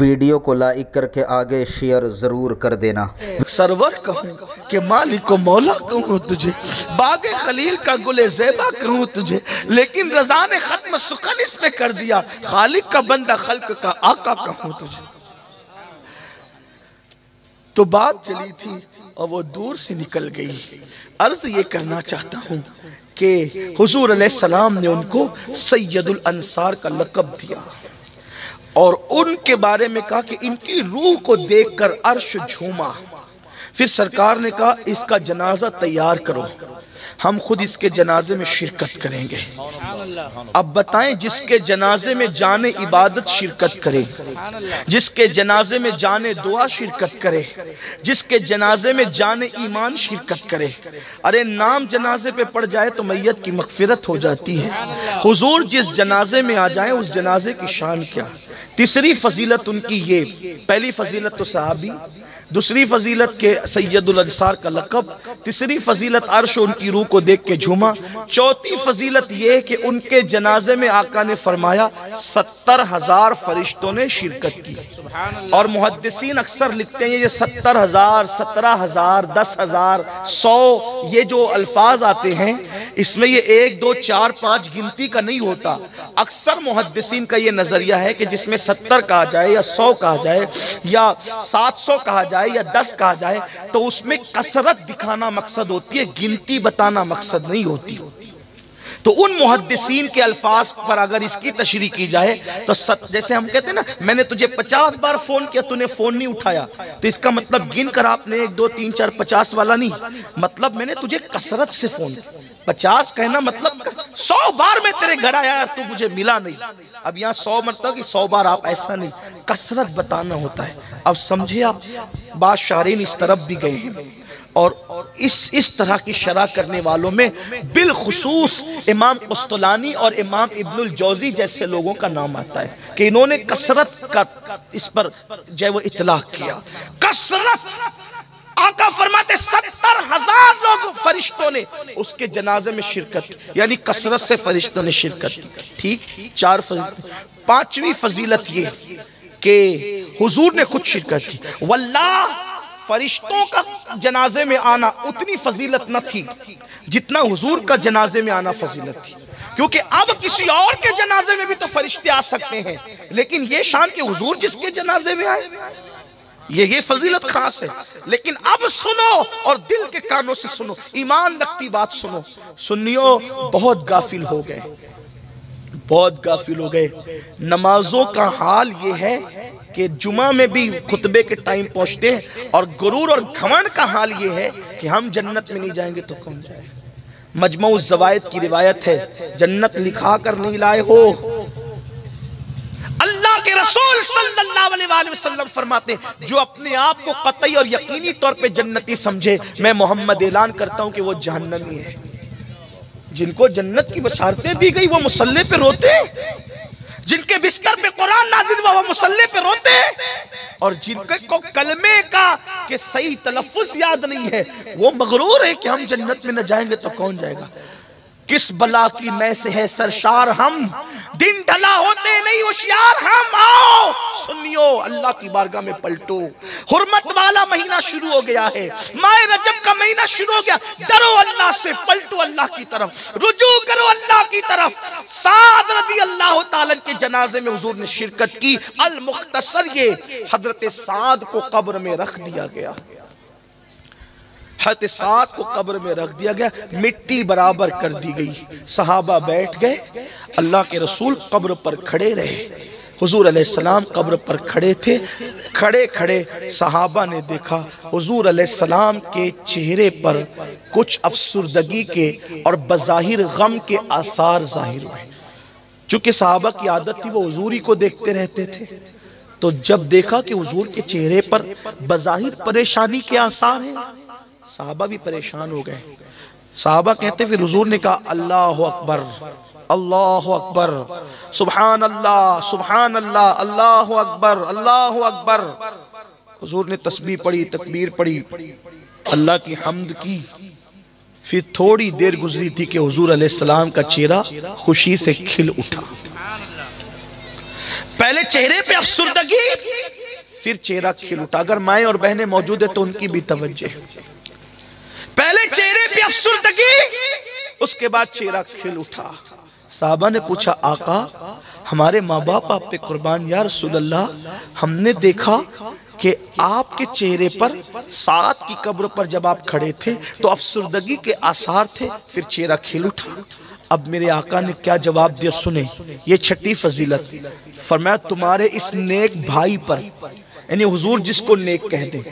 Video को like करके आगे शेयर जरूर कर देना। सरवर कहूँ कि मालिक को मौला कहूँ तुझे, बागे खलील का गुले ज़ेबा कहूँ तुझे, लेकिन रज़ा ने खत्म सुखन इस पे कर दिया, खालिक का बंदा खल्क का आका कहूँ तुझे। तो बात चली थी और वो दूर से निकल गई। अर्ज ये करना चाहता हूँ कि हुजूर अलैहिस्सलाम ने उनको सैयदुल अंसार का लक़ब दिया और उनके बारे में कहा कि इनकी रूह को देखकर अर्श झूमा। फिर सरकार ने कहा इसका जनाजा तैयार करो, हम खुद इसके जनाजे में शिरकत करेंगे। अब बताएं, जिसके जनाजे में जाने इबादत शिरकत करे, जिसके जनाजे में जाने दुआ शिरकत करे, जिसके जनाजे में जाने ईमान शिरकत करे, अरे नाम जनाजे पे पड़ जाए तो मैयत की मगफिरत हो जाती है। हुजूर जिस जनाजे में आ जाए उस जनाजे की शान क्या। तीसरी फजीलत उनकी ये, पहली फजीलत तो सहाबी, दूसरी फजीलत के सैयदुल अंसार का लक़ब, तीसरी फजीलत अर्श उनकी रूह को देख के झूमा, चौथी फजीलत ये कि उनके जनाजे में आका ने फरमाया 70,000 फरिश्तों ने शिरकत की। और मुहद्दिसीन अक्सर लिखते हैं ये 70,000, 17,000, 10,000, 100 ये जो अल्फाज आते हैं इसमें ये 1, 2, 4, 5 गिनती का नहीं होता। अक्सर मुहद्दिसीन का ये नजरिया है कि जिसमें 70 कहा जाए या 100 कहा जाए या 700 कहा जाए या 10 कहा जाए तो उसमें कसरत दिखाना मकसद होती है, गिनती बताना मकसद नहीं होती। तो उन मुहद्दिसीन के अल्फाज पर अगर इसकी तशरीह की जाए तो जैसे हम कहते हैं ना, मैंने तुझे 50 बार फोन किया तूने फोन नहीं उठाया, तो इसका मतलब गिन कर आपने 1, 2, 3, 4, 50 वाला नहीं, मतलब मैंने तुझे कसरत से फोन। 50 कहना मतलब 100 बार मैं तेरे घर आया तू मुझे मिला नहीं। अब यहाँ 100 मतलब कि 100 बार आप, ऐसा नहीं, कसरत बताना होता है। अब समझे आप, बात शारीन इस तरफ भी गए हैं और इस तरह की शरह करने वालों में बिलखुसूस इमाम कुस्तलानी और इमाम इब्नुल जौजी जैसे लोगों का नाम आता है कि इन्होंने कसरत का इस पर जो वो इतलाक किया। कसरत, आका फरमाते 70,000 लोग फरिश्तों ने उसके जनाजे में शिरकत, यानी कसरत से फरिश्तों ने शिरकत। ठीक, 4 फजीलत। 5वीं फजीलत ये कि हुजूर ने खुद शिरकत की। वल्लाह फरिश्तों का जनाजे में आना उतनी फजीलत न थी जितना हुजूर का जनाजे में आना फजीलत थी, क्योंकि अब किसी और के जनाजे में भी तो फरिश्ते आ सकते हैं, लेकिन ये शान के हुजूर जिसके जनाजे में आए, ये फजीलत खास है। लेकिन अब सुनो और दिल के कानों से सुनो, ईमान लगती बात सुनो। सुन्नियों बहुत गाफिल हो गए, बहुत गाफिल हो गए। नमाजों का हाल ये है कि जुमा में भी खुतबे के टाइम पहुंचते हैं, और गुरूर और घमंड का हाल ये है कि हम जन्नत में नहीं जाएंगे तो कौन जाएगा। मजमऊ ज़वाइद की रिवायत है, जन्नत लिखा कर नहीं लाए हो। अल्लाह के रसूल सल्लल्लाहु अलैहि वसल्लम फरमाते हैं जो अपने आप को कतई और यकीनी तौर पे जन्नती समझे, मैं मोहम्मद ऐलान करता हूं कि वो जहन्नमी है। जिनको जन्नत की बशारतें दी गई वो मुसल्ले पे रोते, जिनके बिस्तर पे कुरान नाजिल हुआ वो मुसल्ले पे रोते, और जिनके को कलमे का के सही तलफ्फुज याद नहीं है वो मगरूर है कि हम जन्नत में न जाएंगे तो कौन जाएगा। किस बला की मैं से है सरशार हम, दिन ढला होते नहीं होशियार हम। आओ सुनियो, अल्लाह की बारगाह में पलटो, हुर्मत वाला महीना शुरू हो गया है, माह रजब का महीना शुरू हो गया। डरो अल्लाह से, पलटो अल्लाह की तरफ, रुजू करो अल्लाह की तरफ। साद रदी अल्लाह ताला के जनाजे में हुजूर ने शिरकत की। अल मुख्तसर, ये हजरत साद को कब्र में रख दिया गया, हज़रत साद को कब्र में रख दिया गया, मिट्टी बराबर कर दी गई। सहाबा बैठ गए, अल्लाह के रसूल कब्र पर खड़े रहे। हुजूर अलैहिस्सलाम कब्र पर खड़े थे। खड़े खड़े सहाबा ने देखा हुजूर अलैहिस्सलाम के चेहरे पर कुछ अफसुर्दगी के और बज़ाहिर गम के आसार जाहिर हुए। चूंकि सहाबा की आदत थी वो हुजूर ही को देखते रहते थे, तो जब देखा कि हुजूर के चेहरे पर बज़ाहिर परेशानी के आसार हैं, साहबा भी परेशान हो गए। साहबा कहते फिर हुजूर ने कहा अल्लाहु अकबर, अल्लाहु अकबर, सुभान अल्लाह, सुभान अल्लाह, अल्लाहु अकबर, अल्लाहु अकबर। हुजूर ने तस्बीह पढ़ी, तकबीर पढ़ी, अल्लाह की हम्द की। फिर थोड़ी देर गुजरी थी कि हुजूर अलैहिस्सलाम का चेहरा खुशी से खिल उठा। पहले चेहरे पे अफसुर्दगी, फिर चेहरा खिल उठा। अगर माएं और बहनें मौजूद है तो उनकी भी तवज्जो। पहले चेहरे पे अफसुर्दगी, उसके बाद चेहरा खिल उठा। साहबा ने पूछा, आका हमारे माँ बाप आप पे कुर्बान या रसूल अल्लाह, हमने देखा कि आपके चेहरे पर सात की कब्र पर जब आप खड़े थे तो अफसुर्दगी के आसार थे, फिर चेहरा खिल उठा। अब मेरे आका ने क्या जवाब दिया सुने, ये छठी फजीलत। फरमाया तुम्हारे इस नेक भाई पर, यानी हुजूर जिसको नेक कह दे,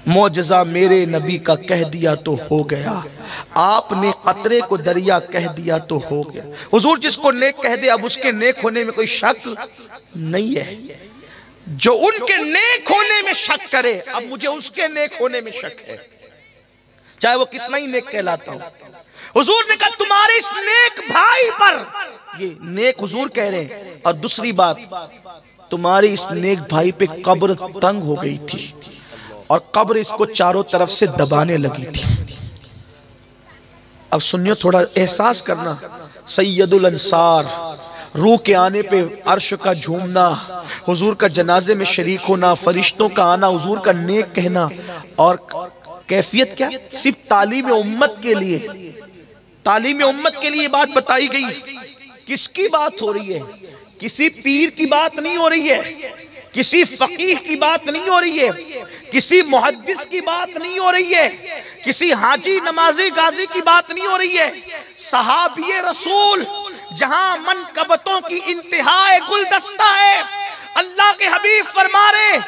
मौजज़ा मेरे नबी का कह दिया तो हो गया, आपने कतरे को दरिया कह दिया तो हो गया। हुजूर जिसको नेक कह दे, अब उसके नेक होने में कोई शक नहीं है। जो उनके नेक होने में शक करे, अब मुझे उसके नेक होने में शक है, चाहे वो कितना ही नेक कहलाता हो। हुजूर ने कहा तुम्हारे इस नेक भाई पर, ये नेक हुजूर कह रहे हैं। और दूसरी बात, तुम्हारे इस नेक भाई पे कब्र तंग हो गई थी और कब्र इसको चारों तरफ से दबाने लगी थी। अब सुनियो, थोड़ा एहसास करना, सैयदुल अंसार, रूह के आने पे अर्श का झूमना, हुजूर का जनाजे में शरीक होना, फरिश्तों का आना, हुजूर का नेक कहना, और कैफियत क्या, सिर्फ तालीम उम्मत के लिए, तालीम उम्मत के लिए बात बताई गई। किसकी बात हो रही है? किसी पीर की बात नहीं हो रही है, किसी फकीह की बात नहीं हो रही है, किसी मुहद्दिस की बात नहीं हो रही है, किसी हाजी नमाजी गाजी की बात नहीं हो रही है। सहाबिये रसूल, जहां मनकबतों की इंतहाए गुलदस्ता है, अल्लाह के हबीब फरमा रहे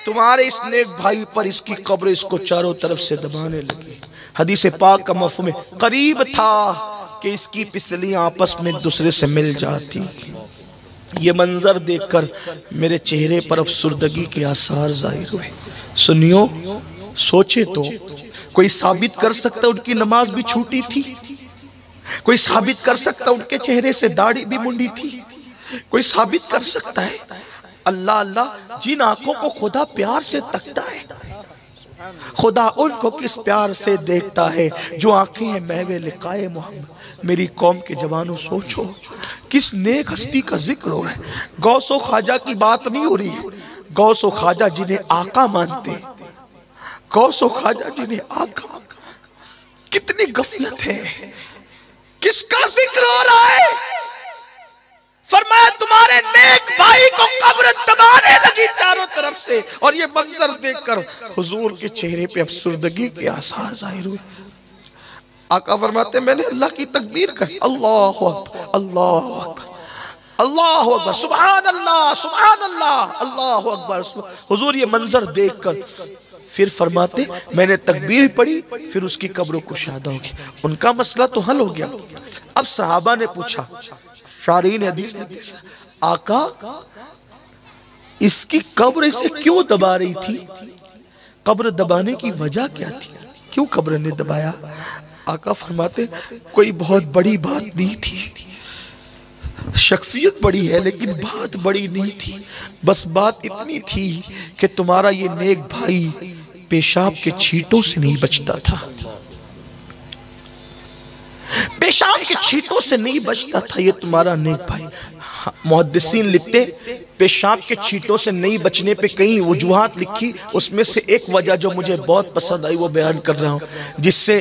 तुम्हारे इस नेक भाई पर इसकी कब्र इसको चारों तरफ से दबाने लगी। हदीस पाक का मफ़हूम करीब था कि इसकी पिसलियां आपस में एक दूसरे से मिल जाती। ये मंजर देखकर मेरे चेहरे पर अफसुर्दगी के आसार जाहिर हुए। सुनियो, सोचे तो कोई साबित कर सकता उनकी नमाज भी छूटी थी, कोई साबित कर सकता उनके चेहरे से दाढ़ी भी मुंडी थी, कोई साबित कर सकता है। अल्लाह अल्लाह, जिन आंखों को खुदा प्यार से तकता है, खुदा उनको किस प्यार से देखता है जो आंखें हैं महवे लिकाए मोहम्मद। मेरी कौम के जवानों, सोचो किस नेक हस्ती का जिक्र हो रहा है। गौसो ख्वाजा की बात नहीं हो रही है, गौसो ख्वाजा जिन्हें आका मानते, गौसो ख्वाजा जिन्हें आका। कितनी गफलत है, किसका जिक्र हो रहा है? फरमाया तुम्हारे नेक भाई को कब्र दबाने लगी चारों तरफ से। और ये मंजर देखकर हुजूर के चेहरे पे अफसुर्दगी के आसार जाहिर हुए। आका फरमाते मैंने अल्लाह की तकबीर कर, अल्लाहु अकबर, अल्लाहु अकबर, अल्लाहु अकबर, सुभान अल्लाह, सुभान अल्लाह, अल्लाहु अकबर। हुजूर ये मंजर देखकर फिर फरमाते मैंने तकबीर पढ़ी, फिर उसकी कब्र कुशादा होगी। उनका मसला तो हल हो गया। अब सहाबा ने पूछा, शारीन हदीस ने, आका इसकी कब्र इसे क्यों दबा रही थी? कब्र दबाने की वजह क्या थी? क्यों कब्र ने दबाया? आका फरमाते कोई बहुत बड़ी बात नहीं थी, शख्सियत बड़ी है लेकिन बात बड़ी नहीं थी। बस बात इतनी थी कि तुम्हारा ये नेक भाई पेशाब के छींटों से नहीं बचता था, पेशाब के छींटों से नहीं बचता था ये तुम्हारा नेक भाई। मुहद्दिसीन लिखते पेशाब के छींटों से नहीं बचने पे कई वजूहात लिखी, उसमें से एक वजह जो मुझे बहुत पसंद आई वो बयान कर रहा हूँ, जिससे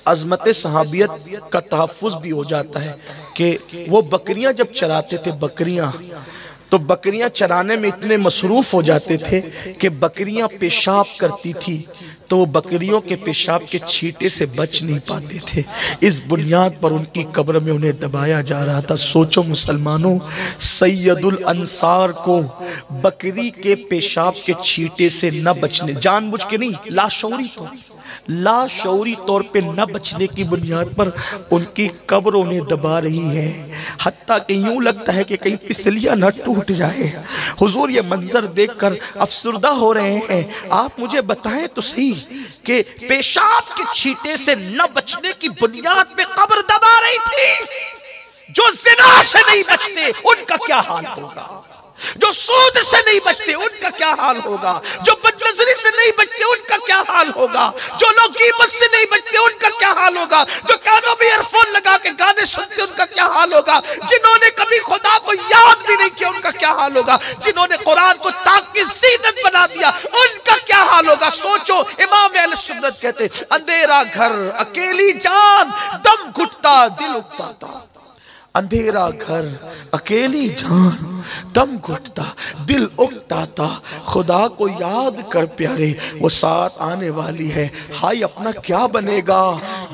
अजमत सहाबियत का तहफ़्फ़ुज़ भी हो जाता है। कि वो बकरियां जब चराते थे, बकरियां तो बकरियां चराने में इतने मसरूफ़ हो जाते थे कि बकरियां पेशाब करती थी तो वो बकरियों के पेशाब के छींटे से बच नहीं पाते थे। इस बुनियाद पर उनकी कब्र में उन्हें दबाया जा रहा था। सोचो मुसलमानों, सैयदुल अंसार को बकरी के पेशाब के छींटे से न बचने, जानबूझ के नहीं, लाशऊरी तौर पे न बचने की बुनियाद पर उनकी कब्र उन्हें दबा रही है। हत्ता कि यूं लगता है कि कहीं फिसलियां न टूट जाए। हुजूर ये मंजर देखकर अफसुर्दा हो रहे हैं। आप मुझे बताएं तो सही कि पेशाब के छींटे से न बचने की बुनियाद पे कब्र दबा रही थी, जो ज़िना से नहीं बचते उनका क्या हाल होगा, जो सूद से नहीं बचते उनका क्या हाल होगा, जो बदनजरी से नहीं बचते उनका क्या हाल होगा, जो लोग कीमत से नहीं बचते उनका क्या हाल होगा, जो कानों में ईयरफोन लगा के गाने सुनते उनका क्या हाल होगा, जिन्होंने कभी खुदा को याद भी नहीं किया उनका क्या हाल होगा, जिन्होंने कुरान को ताक दिया, उनका क्या हाल होगा सोचो। इमाम अहले सुन्नत कहते अंधेरा घर अकेली जान, दम घुटता दिल उकताता। अंधेरा घर अकेली जान, दम घुटता दिल उकताता। खुदा को याद कर प्यारे, वो साथ आने वाली है। हाय अपना क्या बनेगा।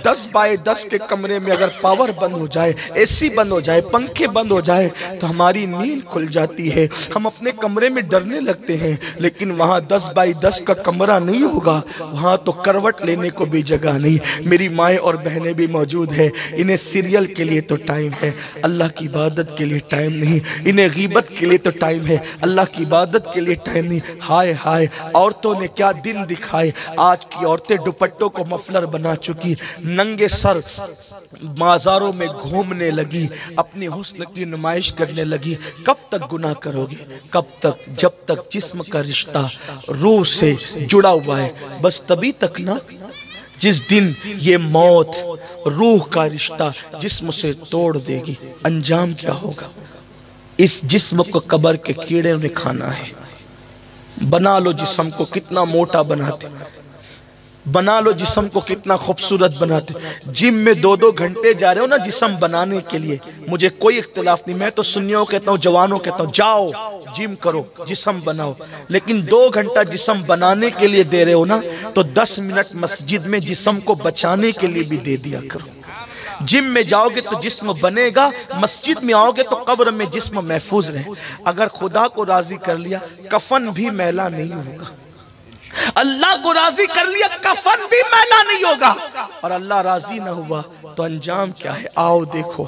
10 बाय 10 के कमरे में अगर पावर बंद हो जाए, एसी बंद हो जाए, पंखे बंद हो जाए तो हमारी नींद खुल जाती है। हम अपने कमरे में डरने लगते हैं, लेकिन वहाँ 10 बाय 10 का कमरा नहीं होगा, वहाँ तो करवट लेने को भी जगह नहीं। मेरी माएँ और बहनें भी मौजूद है, इन्हें सीरियल के लिए तो टाइम है, अल्लाह की इबादत के लिए टाइम नहीं। इन्हें गीबत के लिए तो टाइम है, अल्लाह की इबादत के लिए टाइम नहीं। हाय हाय औरतों ने क्या दिन दिखाए। आज की औरतें दुपट्टों को मफलर बना चुकी, नंगे सर बाजारों में घूमने लगी, अपनी हुस्न की नुमाइश करने लगी। कब तक गुनाह करोगे, कब तक? जब तक जिस्म का रिश्ता रूह से जुड़ा हुआ है, बस तभी तक ना। जिस दिन ये मौत रूह का रिश्ता जिस्म से तोड़ देगी, अंजाम क्या होगा। इस जिस्म को कब्र के कीड़े ने खाना है। बना लो जिस्म को कितना मोटा बनाते, बना लो जिस्म को कितना खूबसूरत बनाते। जिम में 2-2 घंटे जा रहे हो ना जिस्म बनाने के लिए, मुझे कोई इख्तिलाफ नहीं। मैं तो सुन्नियों कहता हूँ, जवानों कहता हूँ, जाओ जिम करो, जिस्म बनाओ। लेकिन 2 घंटा जिस्म बनाने के लिए दे रहे हो ना, तो 10 मिनट मस्जिद में जिस्म को बचाने के लिए भी दे दिया करो। जिम में जाओगे तो जिस्म बनेगा, मस्जिद में आओगे तो कब्र में जिस्म महफूज रहे। अगर खुदा को राजी कर लिया, कफन भी मैला नहीं होगा। अल्लाह को राजी कर लिया, कफन भी मैला नहीं होगा। और अल्लाह राजी ना हुआ तो अंजाम क्या है, आओ देखो।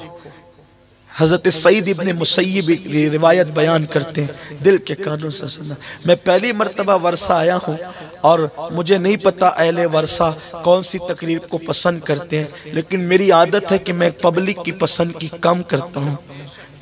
हजरत सईद इब्ने मुसय्यिब रिवायत बयान करते हैं, दिल के कानों से सुना। मैं पहली मर्तबा वर्षा आया हूँ और मुझे नहीं पता अहले वर्षा कौन सी तकरीर को पसंद करते हैं, लेकिन मेरी आदत है कि मैं पब्लिक की पसंद की कम करता हूँ,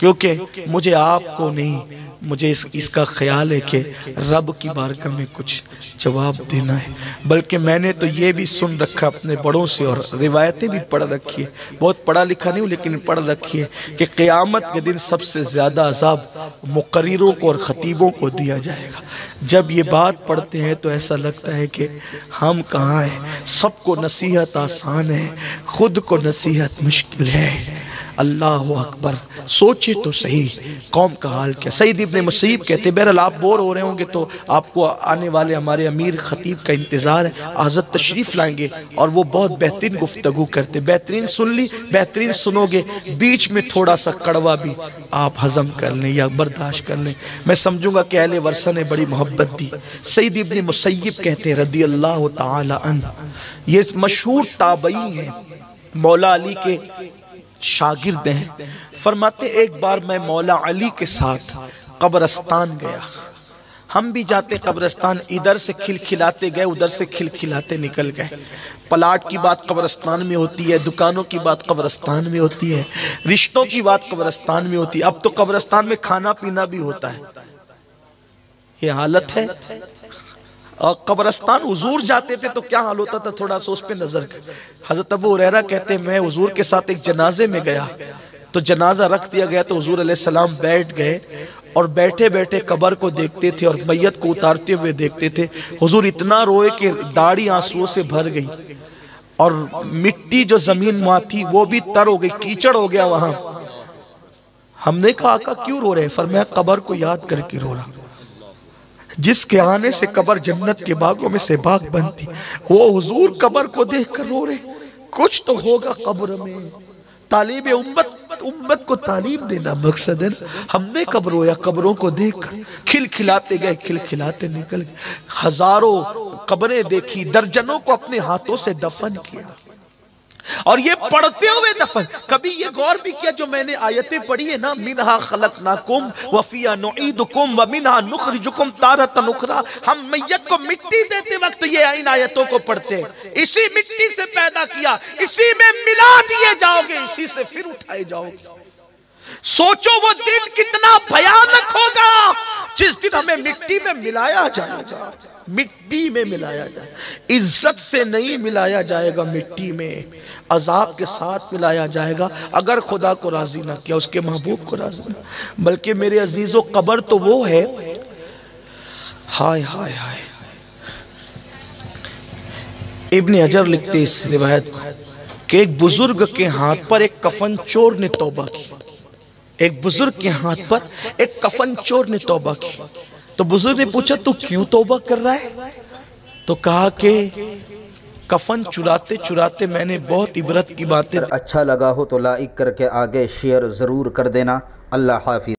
क्योंकि मुझे आपको नहीं, मुझे इसका ख्याल है कि रब की बारगाह में कुछ जवाब देना है। बल्कि मैंने तो ये भी सुन रखा अपने बड़ों से और रिवायतें भी पढ़ रखी है, बहुत पढ़ा लिखा नहीं हूँ लेकिन पढ़ रखी है कि क़यामत के दिन सबसे ज़्यादा अज़ाब मुक़र्रिरों को और ख़तीबों को दिया जाएगा। जब ये बात पढ़ते हैं तो ऐसा लगता है कि हम कहाँ हैं। सबको नसीहत आसान है, खुद को नसीहत मुश्किल है। अल्लाह अकबर, सोचे तो सही कौम का हाल क्या। सईद इब्ने मुसय्यिब कहते, बहरहाल आप बोर हो रहे होंगे तो आपको आने वाले हमारे अमीर खतीब का इंतज़ार है। हज़रत तशरीफ़ लाएंगे और वो बहुत बेहतरीन गुफ्तगू करते। बेहतरीन सुन ली, बेहतरीन सुनोगे, बीच में थोड़ा सा कड़वा भी आप हज़म कर लें या बर्दाश्त कर लें। मैं समझूंगा कि अहले वर्षा ने बड़ी मोहब्बत दी। सईद इब्ने मुसय्यिब कहते रदी अल्लाह तआला अन्हु, ये मशहूर ताबई हैं, मौला अली के शागिर्द हैं। फरमाते एक बार मैं मौला अली के साथ कब्रस्तान गया। हम भी जाते कब्रस्तान, इधर से खिलखिलाते गए, उधर से खिलखिलाते निकल गए। प्लाट की बात कब्रस्तान में होती है, दुकानों की बात कब्रस्तान में होती है, रिश्तों की बात कब्रस्तान में होती है। अब तो कब्रस्तान में खाना पीना भी होता है। ये हालत है। और कब्रस्तान हुजूर जाते थे तो क्या हाल होता था, थोड़ा सा उस पे नजर कर। हजरत अबू हुरैरा कहते मैं हुजूर के साथ एक जनाजे में गया तो जनाजा रख दिया गया, तो हुजूर अलैहिस्सलाम बैठ गए और बैठे बैठे कब्र को देखते थे और मैयत को उतारते हुए देखते थे। हुजूर इतना रोए कि दाढ़ी आंसुओं से भर गई और मिट्टी जो जमीन में थी वो भी तर हो गई, कीचड़ हो गया वहां। हमने कहा आका क्यों रो रहे? फरमाया कब्र को याद करके रो रहा, जिसके आने से कब्र जन्नत के बागों में से बाग बनती, वो हुजूर कब्र को देखकर रो रहे। कुछ तो होगा कब्र में। तालीब उम्मत को तालीम देना मकसद है। हमने कब रोया? कब्रों को देखकर खिलखिलाते गए, खिलखिलाते निकल गए। हजारों कब्रें देखी, दर्जनों को अपने हाथों से दफन किया और ये पढ़ते हुए दफन। कभी ये गौर भी किया जो मैंने आयतें पढ़ी है ना, मिनहा खलकनाकुम व फिया नुईदुकुम व मिनहा नुखरिजुकुम तारतन उखरा। हम मैयत को मिट्टी देते वक्त ये इन आयतों को पढ़ते हैं। इसी मिट्टी से पैदा किया, इसी में मिला दिए जाओगे, इसी से फिर उठाए जाओगे। सोचो वो दिन कितना भयानक होगा जिस दिन हमें मिट्टी में मिलाया जाएगा। मिट्टी में मिलाया जाए, इज्जत से नहीं मिलाया जाएगा, मिट्टी में अजाब के साथ मिलाया जाएगा। अगर खुदा को राजी ना किया, उसके महबूब को राजी ना। बल्कि मेरे अजीजों, कब्र तो वो है, हाय हाय हाय। इब्ने हजर लिखते इस रिवायत को कि एक बुजुर्ग के हाथ पर एक कफन चोर ने तौबा की। एक बुजुर्ग के हाथ पर एक कफन चोर ने तौबा की। तो बुजुर्ग ने पूछा तू क्यों तौबा कर रहा है? तो कहा कि कफन चुराते चुराते मैंने बहुत इबरत की बातें। अच्छा लगा हो तो लाइक करके आगे शेयर ज़रूर कर देना। अल्लाह हाफिज़।